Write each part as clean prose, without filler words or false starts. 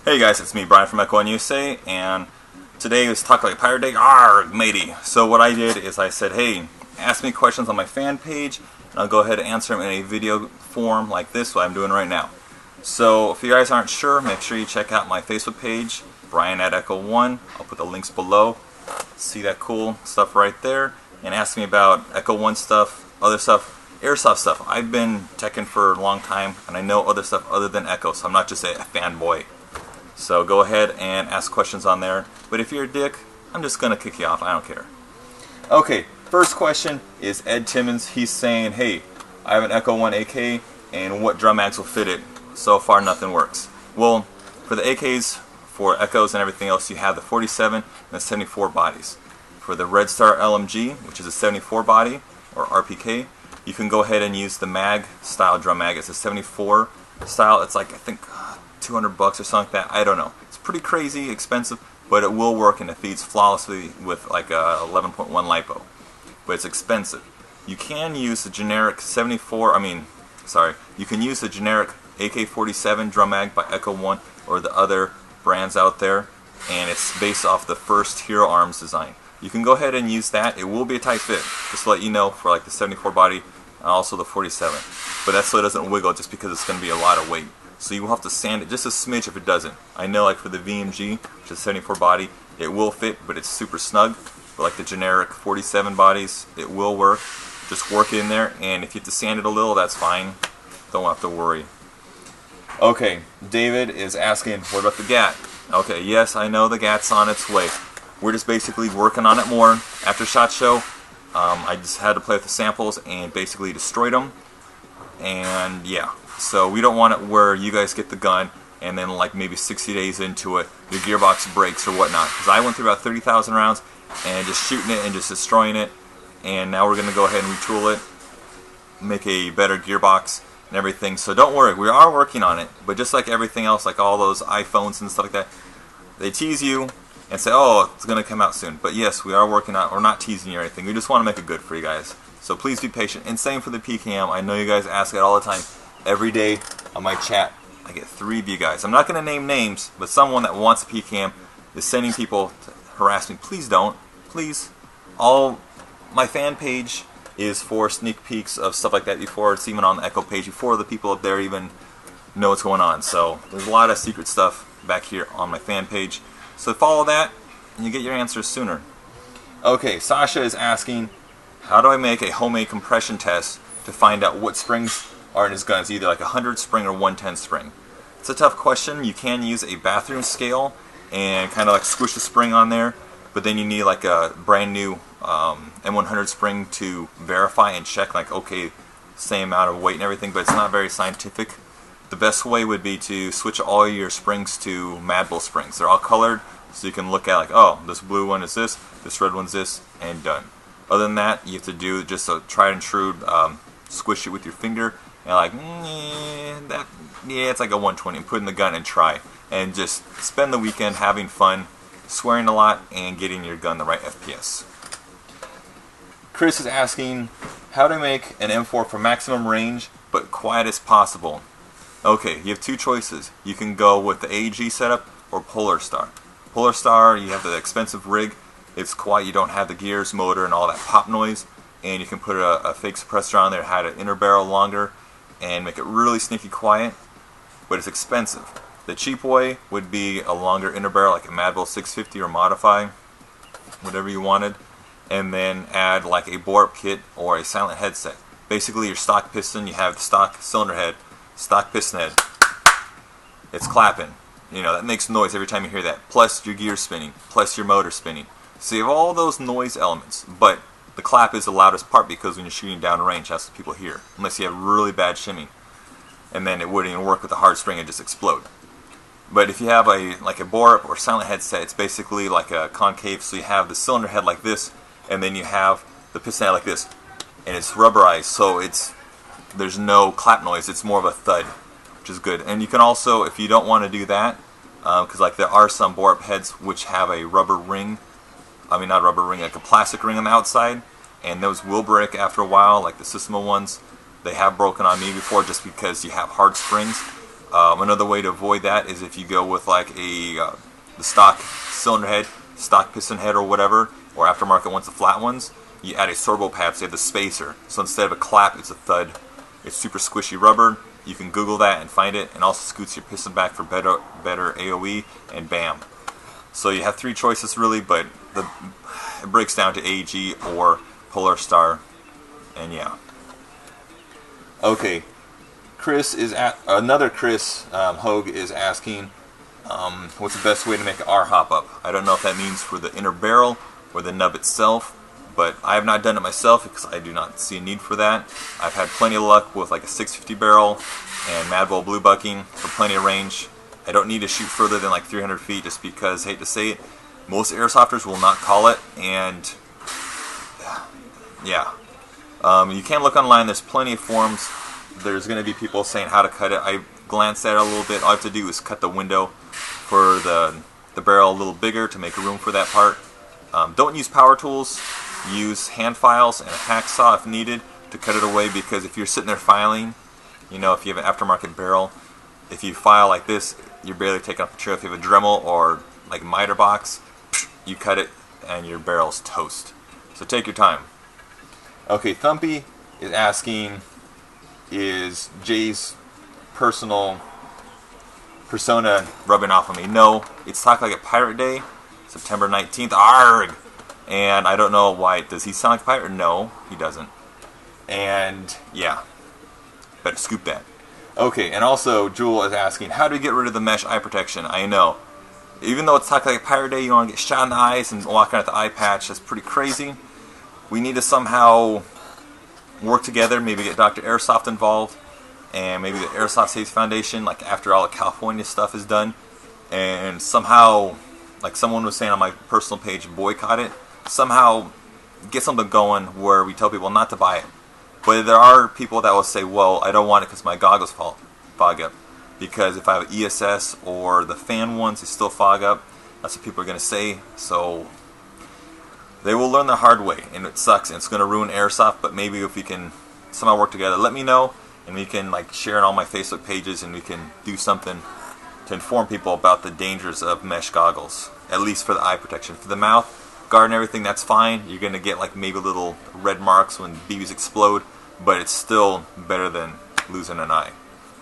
Hey guys, it's me, Brian from Echo One USA, and today is Talk Like a Pirate Day. Arrgh, matey. So what I did is I said, hey, ask me questions on my fan page, and I'll go ahead and answer them in a video form like this, what I'm doing right now. So if you guys aren't sure, make sure you check out my Facebook page, Brian at Echo One. I'll put the links below. See that cool stuff right there, and ask me about Echo One stuff, other stuff, airsoft stuff. I've been teching for a long time, and I know other stuff other than Echo, so I'm not just a fanboy. So go ahead and ask questions on there. But if you're a dick, I'm just going to kick you off. I don't care. Okay, first question is Ed Timmons. He's saying, hey, I have an Echo One AK, and what drum mags will fit it? So far, nothing works. Well, for the AKs, for Echoes and everything else, you have the 47 and the 74 bodies. For the Red Star LMG, which is a 74 body, or RPK, you can go ahead and use the mag style drum mag. It's a 74 style. It's like, I think, $200 or something like that. I don't know. It's pretty crazy expensive, but it will work and it feeds flawlessly with like a 11.1 LiPo. But it's expensive. You can use the generic 74, you can use the generic AK-47 drum mag by Echo One or the other brands out there, and it's based off the first Hero Arms design. You can go ahead and use that. It will be a tight fit, just to let you know, for like the 74 body and also the 47. But that's so it doesn't wiggle, just because it's going to be a lot of weight. So you will have to sand it just a smidge if it doesn't. I know, like for the VMG, which is 74 body, it will fit, but it's super snug. But like the generic 47 bodies, it will work. Just work it in there, and if you have to sand it a little, that's fine. Don't have to worry. Okay, David is asking, what about the GAT? Okay, yes, I know the GAT's on its way. We're just basically working on it more. After SHOT Show, I just had to play with the samples and basically destroyed them. And yeah. So we don't want it where you guys get the gun and then like maybe 60 days into it, your gearbox breaks or whatnot. Because I went through about 30,000 rounds and just shooting it and just destroying it. And now we're going to go ahead and retool it, make a better gearbox and everything. So don't worry, we are working on it. But just like everything else, like all those iPhones and stuff like that, they tease you and say, oh, it's going to come out soon. But yes, we are working on it. We're not teasing you or anything. We just want to make it good for you guys. So please be patient. And same for the PKM. I know you guys ask it all the time. Every day on my chat, I get 3 of you guys. I'm not going to name names, but someone that wants a PCAM is sending people to harass me. Please don't. Please. All my fan page is for sneak peeks of stuff like that before it's even on the Echo page, before the people up there even know what's going on. So there's a lot of secret stuff back here on my fan page. So follow that, and you get your answers sooner. Okay, Sasha is asking, how do I make a homemade compression test to find out what springs are in his guns, either like a 100 spring or 110 spring? It's a tough question. You can use a bathroom scale and kind of like squish the spring on there, but then you need like a brand new M100 spring to verify and check like, okay, same amount of weight and everything, but it's not very scientific. The best way would be to switch all your springs to Mad Bull springs. They're all colored, so you can look at like, oh, this blue one is this red one's this, and done. Other than that, you have to do just a tried and true, squish it with your finger, and like, it's like a 120, and put in the gun and try. And just spend the weekend having fun, swearing a lot, and getting your gun the right FPS. Chris is asking, how to make an M4 for maximum range, but quiet as possible. Okay, you have 2 choices. You can go with the AEG setup or Polar Star. Polar Star, you have the expensive rig. It's quiet, you don't have the gears, motor, and all that pop noise. And you can put a fake suppressor on there, hide an inner barrel longer, and make it really sneaky quiet, but it's expensive. The cheap way would be a longer inner barrel, like a Mad Bull 650 or Modify, whatever you wanted, and then add like a bore-up kit or a silent headset. Basically, your stock piston, you have the stock cylinder head, stock piston head. It's clapping. You know, that makes noise every time you hear that. Plus your gear spinning, plus your motor spinning. So you have all those noise elements, but the clap is the loudest part because when you're shooting down range, that's what people hear. Unless you have really bad shimmy. And then it wouldn't even work with a hard spring and just explode. But if you have like a bore-up or silent headset, it's basically like a concave, so you have the cylinder head like this, and then you have the piston head like this. And it's rubberized, so there's no clap noise, it's more of a thud, which is good. And you can also, if you don't want to do that, because like there are some bore-up heads which have a rubber ring, not rubber ring, like a plastic ring on the outside, and those will break after a while, like the Sysmo ones. They have broken on me before just because you have hard springs. Another way to avoid that is if you go with like the stock cylinder head, stock piston head or whatever, or aftermarket ones, the flat ones, you add a sorbo pad, so you have the spacer. So instead of a clap, it's a thud. It's super squishy rubber. You can Google that and find it, and also scoots your piston back for better AOE, and bam. So you have three choices really, but it breaks down to AEG or Polar Star, and yeah. Okay, another Chris Hogue is asking, what's the best way to make an R hop up? I don't know if that means for the inner barrel or the nub itself, but I have not done it myself because I do not see a need for that. I've had plenty of luck with like a 650 barrel and Madball blue bucking for plenty of range. I don't need to shoot further than like 300 feet just because, hate to say it, most airsofters will not call it, and yeah. You can look online, there's plenty of forums. There's going to be people saying how to cut it. I glanced at it a little bit. All I have to do is cut the window for the barrel a little bigger to make room for that part. Don't use power tools. Use hand files and a hacksaw if needed to cut it away, because if you're sitting there filing, you know, if you have an aftermarket barrel, if you file like this, you're barely taking up the trail. If you have a Dremel or like miter box, you cut it and your barrel's toast. So take your time. Okay, Thumpy is asking, is Jay's personal persona rubbing off on me? No, it's Talk Like a Pirate Day, September 19th. Arg! And I don't know why. Does he sound like a pirate? No, he doesn't. And yeah, better scoop that. Okay, and also Jewel is asking, how do we get rid of the mesh eye protection? I know. Even though it's Talk Like a Pirate Day, you don't want to get shot in the eyes and walk around with the eye patch. That's pretty crazy. We need to somehow work together, maybe get Dr. Airsoft involved, and maybe the Airsoft Safety Foundation, like after all the California stuff is done, and somehow, like someone was saying on my personal page, boycott it. Somehow get something going where we tell people not to buy it. But there are people that will say, well, I don't want it because my goggles fog up. Because if I have ESS or the fan ones, they still fog up. That's what people are going to say. So they will learn the hard way, and it sucks, and it's going to ruin airsoft. But maybe if we can somehow work together, let me know, and we can like share it on my Facebook pages, and we can do something to inform people about the dangers of mesh goggles, at least for the eye protection. For the mouth guard and everything, that's fine. You're going to get like maybe little red marks when BBs explode, but it's still better than losing an eye.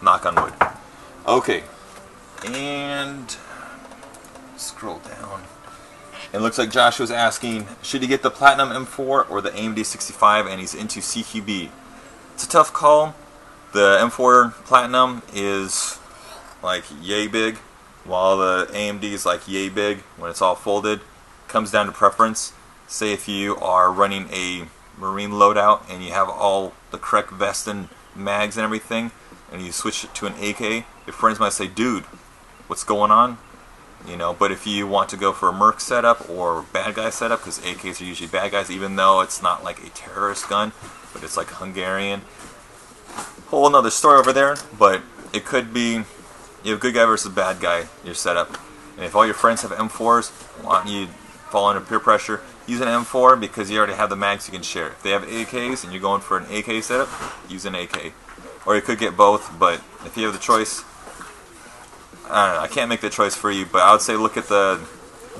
Knock on wood. Okay, and scroll down. It looks like Joshua's asking, should he get the Platinum M4 or the AMD 65, and he's into CQB. It's a tough call. The M4 Platinum is like yay big, while the AMD is like yay big when it's all folded. Comes down to preference. Say if you are running a Marine loadout and you have all the correct vest and mags and everything, and you switch it to an AK, your friends might say, dude, what's going on? You know, but if you want to go for a Merc setup or bad guy setup, because AKs are usually bad guys, even though it's not like a terrorist gun, but it's like Hungarian. Whole another story over there, but it could be you have good guy versus bad guy, your setup. And if all your friends have M4s, why don't you fall under peer pressure? Use an M4 because you already have the mags you can share. If they have AKs and you're going for an AK setup, use an AK. Or you could get both, but if you have the choice, I don't know, I can't make the choice for you, but I would say look at the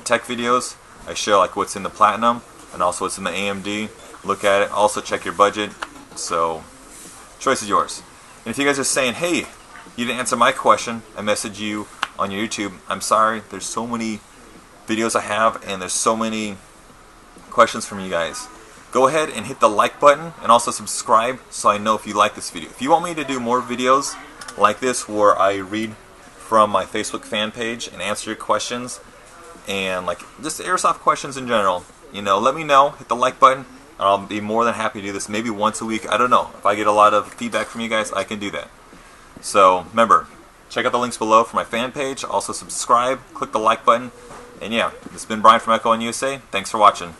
tech videos. I show like what's in the Platinum and also what's in the AMD. Look at it. Also check your budget. So, choice is yours. And if you guys are saying, hey, you didn't answer my question, I messaged you on your YouTube, I'm sorry. There's so many videos I have, and there's so many questions from you guys. Go ahead and hit the like button and also subscribe so I know if you like this video. If you want me to do more videos like this where I read from my Facebook fan page and answer your questions and like just airsoft questions in general, you know, let me know. Hit the like button and I'll be more than happy to do this maybe once a week. I don't know. If I get a lot of feedback from you guys, I can do that. So remember, check out the links below for my fan page. Also subscribe, click the like button, and yeah, this has been Brian from Echo and USA. Thanks for watching.